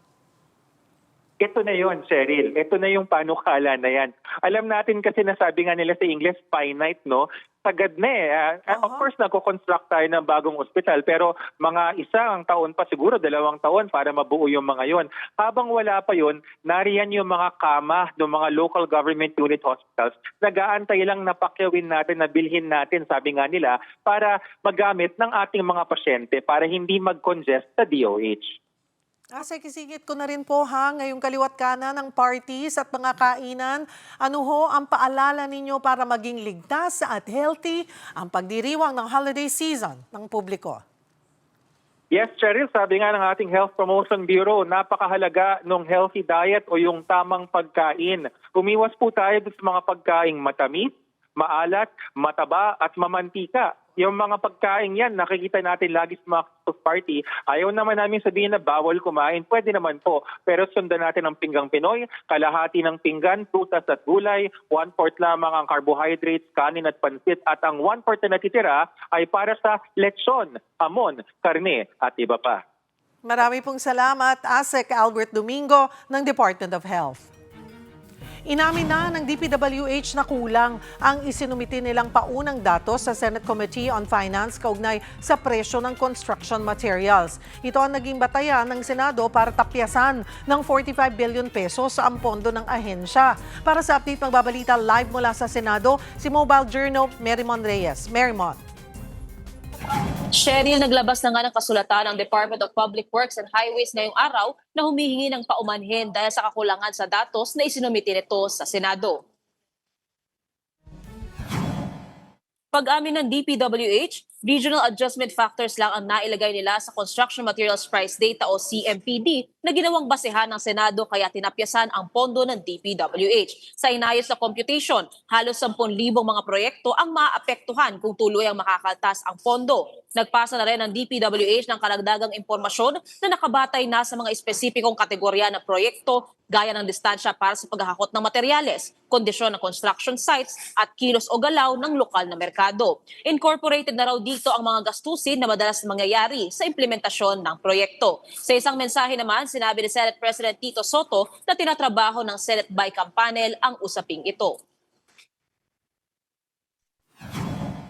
Ito na yon, Cheryl. Ito na yung panukala na yan. Alam natin kasi nasabi nga nila sa English, finite, no? Sagad na eh. Of course, nagko-construct tayo ng bagong ospital, pero mga isang taon pa, siguro 2 taon para mabuo yung mga yon. Habang wala pa yon, nariyan yung mga kama ng mga local government unit hospitals. Nag-aantay lang na pakyawin natin, na bilhin natin, sabi nga nila, para magamit ng ating mga pasyente para hindi mag-congest sa DOH. Kisigit ko na rin po ngayong kaliwat kanan ng parties at mga kainan. Ano ho ang paalala ninyo para maging ligtas at healthy ang pagdiriwang ng holiday season ng publiko? Yes, Cheryl, sabi nga ng ating Health Promotion Bureau, napakahalaga ng healthy diet o yung tamang pagkain. Umiwas po tayo sa mga pagkaing matamis, maalat, mataba at mamantika. Yung mga pagkain yan, nakikita natin lagi sa mga Christmas party. Ayaw naman namin sabihin na bawal kumain. Pwede naman po. Pero sundan natin ang pinggang Pinoy, kalahati ng pinggan, prutas at gulay, 1/4 lamang ang carbohydrates, kanin at pansit, at ang 1/4 na natitira ay para sa lechon, hamon, karne at iba pa. Marami pong salamat, ASEC Albert Domingo ng Department of Health. Inamin na ng DPWH na kulang ang isinumiti nilang paunang datos sa Senate Committee on Finance kaugnay sa presyo ng construction materials. Ito ang naging batayan ng Senado para tapyasan ng 45 billion pesos ang pondo ng ahensya. Para sa update, magbabalita live mula sa Senado, si Mobile Journal Merimon Reyes. Merimon. Cheryl, naglabas na nga ng kasulatan ng Department of Public Works and Highways ngayong araw na humihingi ng paumanhin dahil sa kakulangan sa datos na isinumiti nito sa Senado. Pag-amin ng DPWH, regional adjustment factors lang ang nailagay nila sa Construction Materials Price Data o CMPD na ginawang basehan ng Senado kaya tinapyasan ang pondo ng DPWH. Sa inayos na computation, halos 10,000 mga proyekto ang maapektuhan kung tuloy ang makakaltas ang pondo. Nagpasa na rin ang DPWH ng karagdagang impormasyon na nakabatay na sa mga espesipikong kategorya ng proyekto gaya ng distansya para sa paghahakot ng materyales, kondisyon ng construction sites at kilos o galaw ng lokal na merkado. Incorporated na raw dito ang mga gastusin na madalas mangyayari sa implementasyon ng proyekto. Sa isang mensahe naman, sinabi ni Senate President Tito Soto na tinatrabaho ng Senate BICAM panel ang usaping ito.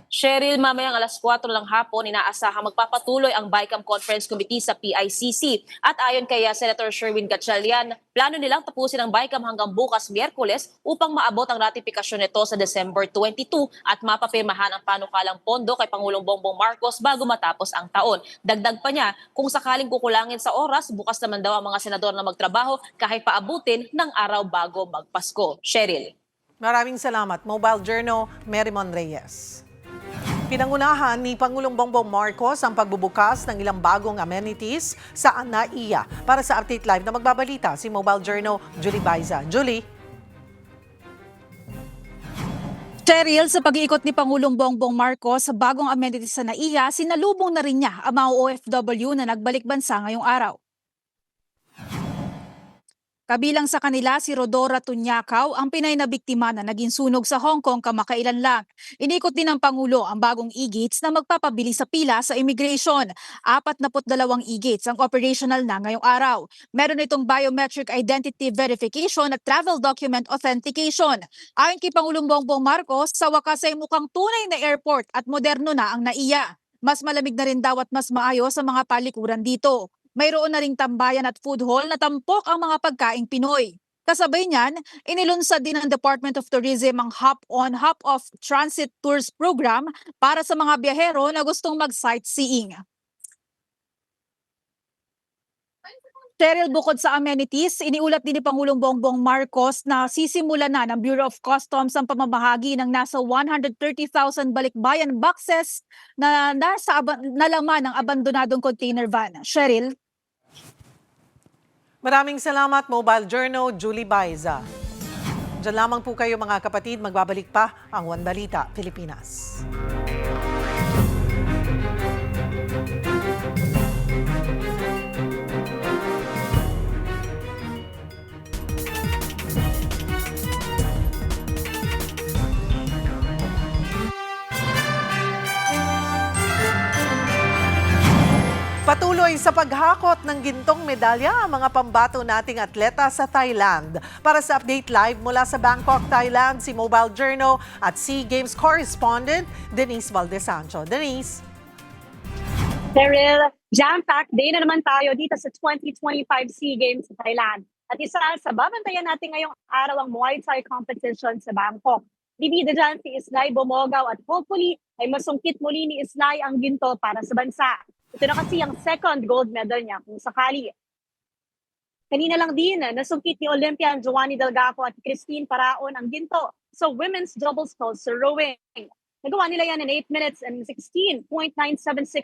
Cheryl, mamayang 4:00 ng hapon, inaasahang magpapatuloy ang BICAM Conference Committee sa PICC. At ayon kay Senator Sherwin Gatchalian, plano nilang tapusin ang BICAM hanggang bukas Miyerkules upang maabot ang ratifikasyon nito sa December 22 at mapapirmahan ang panukalang pondo kay Pangulong Bongbong Marcos bago matapos ang taon. Dagdag pa niya, kung sakaling kukulangin sa oras, bukas naman daw ang mga senador na magtrabaho kahit paabutin ng araw bago magpasko. Cheryl. Maraming salamat. Mobile Journal Merimon Reyes. Pinangunahan ni Pangulong Bongbong Marcos ang pagbubukas ng ilang bagong amenities sa NAIA. Para sa Update Live na magbabalita, si Mobile Journal Julie Baiza. Julie. Cheryl, sa pag-iikot ni Pangulong Bongbong Marcos sa bagong amenities sa NAIA, sinalubong na rin niya ang mga OFW na nagbalik bansa ngayong araw. Kabilang sa kanila si Rodora Tunyakaw, ang Pinay na biktima na naging sunog sa Hong Kong kamakailan lang. Inikot din ng Pangulo ang bagong e-gates na magpapabili sa pila sa immigration. 42 e-gates ang operational na ngayong araw. Meron itong biometric identity verification at travel document authentication. Ayon kay Pangulong Bongbong Marcos, sa wakas ay mukhang tunay na airport at moderno na ang NAIA. Mas malamig na rin daw at mas maayos sa mga palikuran dito. Mayroon na ring tambayan at food hall na tampok ang mga pagkaing Pinoy. Kasabay niyan, inilunsad din ng Department of Tourism ang Hop-on, Hop-off Transit Tours Program para sa mga biyahero na gustong mag-sightseeing. Cheryl, bukod sa amenities, iniulat din ni Pangulong Bongbong Marcos na sisimulan na ng Bureau of Customs ang pamamahagi ng nasa 130,000 balikbayan boxes na laman ng abandonadong container van. Cheryl? Maraming salamat, Mobile Journal, Julie Baiza. Diyan lamang po kayo mga kapatid, magbabalik pa ang One Balita Pilipinas. Patuloy sa paghakot ng gintong medalya ang mga pambato nating atleta sa Thailand. Para sa Update Live mula sa Bangkok, Thailand, si Mobile Journal at SEA Games correspondent Denise Valdesancho. Denise? Cheryl, jam-packed day na naman tayo dito sa 2025 SEA Games sa Thailand. At isa sa babantayan natin ngayong araw ang Muay Thai competition sa Bangkok. Bibida dyan si Islay Bumogaw at hopefully ay masungkit muli ni Islay ang ginto para sa bansa. Ito na kasi ang second gold medal niya kung sakali. Kanina lang din, nasungkit ni Olympian Joanny Delgaco at Christine Paraon ang ginto sa women's doubles sa rowing. Nagawa nila yan in 8 minutes and 16.976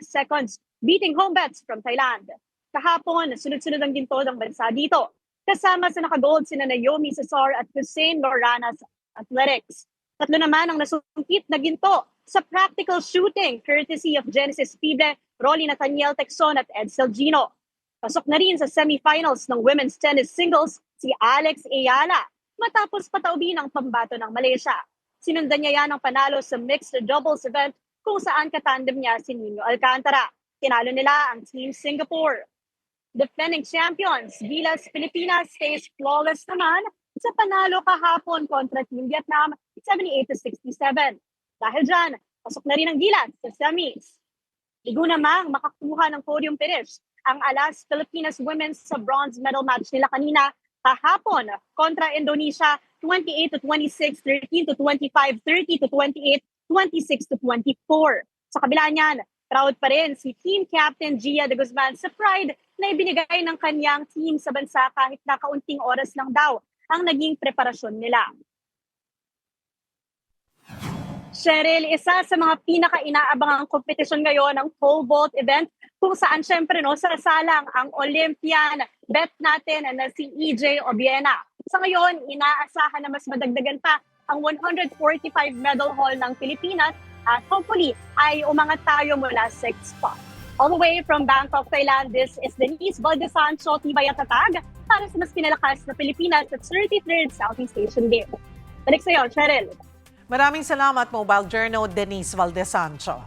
seconds, beating home bets from Thailand. Kahapon, sunod-sunod ang ginto ng bansa dito. Kasama sa naka-gold sina Naomi Cesar at Hussein Loranas Athletics. Tatlo naman ang nasungkit na ginto sa practical shooting courtesy of Genesis Fible, Rolly Nathaniel Texon at Edsel Gino. Pasok na rin sa semifinals ng women's tennis singles si Alex Ayala matapos pataubin ang pambato ng Malaysia. Sinundan niya yan ang panalo sa mixed doubles event kung saan katandem niya si Nino Alcantara. Tinalo nila ang Team Singapore. Defending champions, Gilas Pilipinas stays flawless naman sa panalo kahapon kontra Team Vietnam 78-67. Dahil dyan, pasok na rin ang Gilas sa semis. Ligo namang makakuha ng podium finish ang Alas Pilipinas Women's sa bronze medal match nila kanina kahapon kontra Indonesia 28-26, 13-25, 30-28, 26-24. Sa kabila niyan, proud pa rin si team captain Gia de Guzman sa pride na ibinigay ng kanyang team sa bansa kahit na kaunting oras lang daw ang naging preparasyon nila. Cheryl, isa sa mga pinaka-inaabangang kompetisyon ngayon ang pole vault event kung saan syempre sasalang ang Olympian bet natin na si EJ Obiena. Sa ngayon, inaasahan na mas madagdagan pa ang 145 medal haul ng Pilipinas at hopefully ay umangat tayo mula 6 spot. All the way from Bangkok, Thailand, this is Denise Valdesancho, Tibay at Tatag para sa mas pinalakas na Pilipinas at 33rd Southeast Asian Games. Balik sa iyo, Cheryl. Maraming salamat, Mobile Journal, Denise Valdesancho.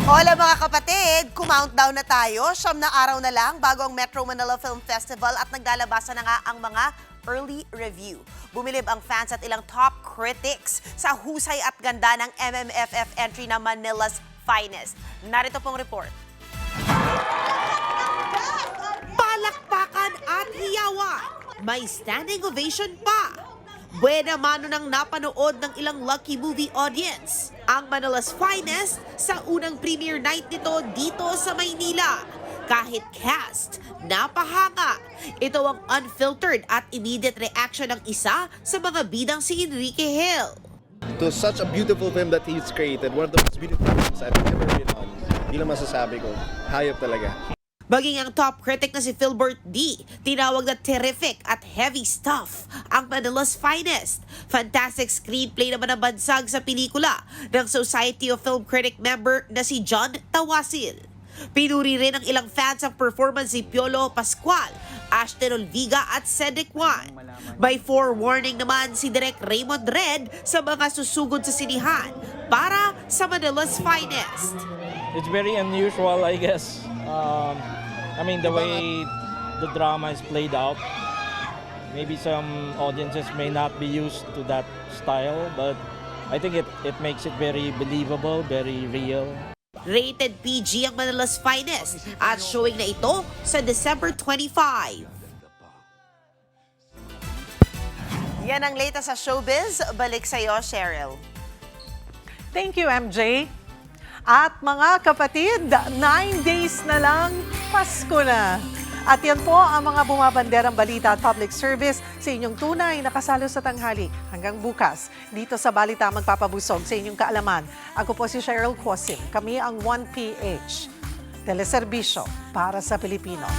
Hola mga kapatid! Countdown na tayo. 9 na araw na lang bago ang Metro Manila Film Festival at naglalabasan na nga ang mga early review. Bumilib ang fans at ilang top critics sa husay at ganda ng MMFF entry na Manila's Finest. Narito pong report. Palakpakan at hiyawan. May standing ovation pa. Buena mano nang napanood ng ilang lucky movie audience ang Manila's Finest sa unang premiere night nito dito sa Maynila. Kahit cast, napahanga. Ito ang unfiltered at immediate reaction ng isa sa mga bidang si Enrique Hill. It was such a beautiful film that he's created. One of the most beautiful films I've ever been on. Hindi lang masasabi ko. Hayop talaga. Maging ang top critic na si Philbert D, tinawag na terrific at heavy stuff ang Manila's Finest. Fantastic screenplay naman ang bansag sa pelikula ng Society of Film Critic member na si John Tawasil. Pinuri rin ng ilang fans ang performance ni Piolo Pascual, Ashton Olviga at Cedric Juan. May forewarning naman si Direk Raymond Red sa mga susugod sa sinihan para sa Manila's Finest. It's very unusual, I guess. I mean, the way the drama is played out. Maybe some audiences may not be used to that style, but I think it makes it very believable, very real. Rated PG ang Manila's Finest at showing na ito sa December 25. Yan ang latest sa showbiz. Balik sa iyo, Cheryl. Thank you, MJ. At mga kapatid, 9 days na lang, Pasko na. At yan po ang mga bumabanderang balita at public service sa inyong tunay na kasalo sa tanghali. Hanggang bukas, dito sa Balita magpapabusog sa inyong kaalaman. Ako po si Cheryl Quosim. Kami ang 1PH. Teleserbisyo para sa Pilipino.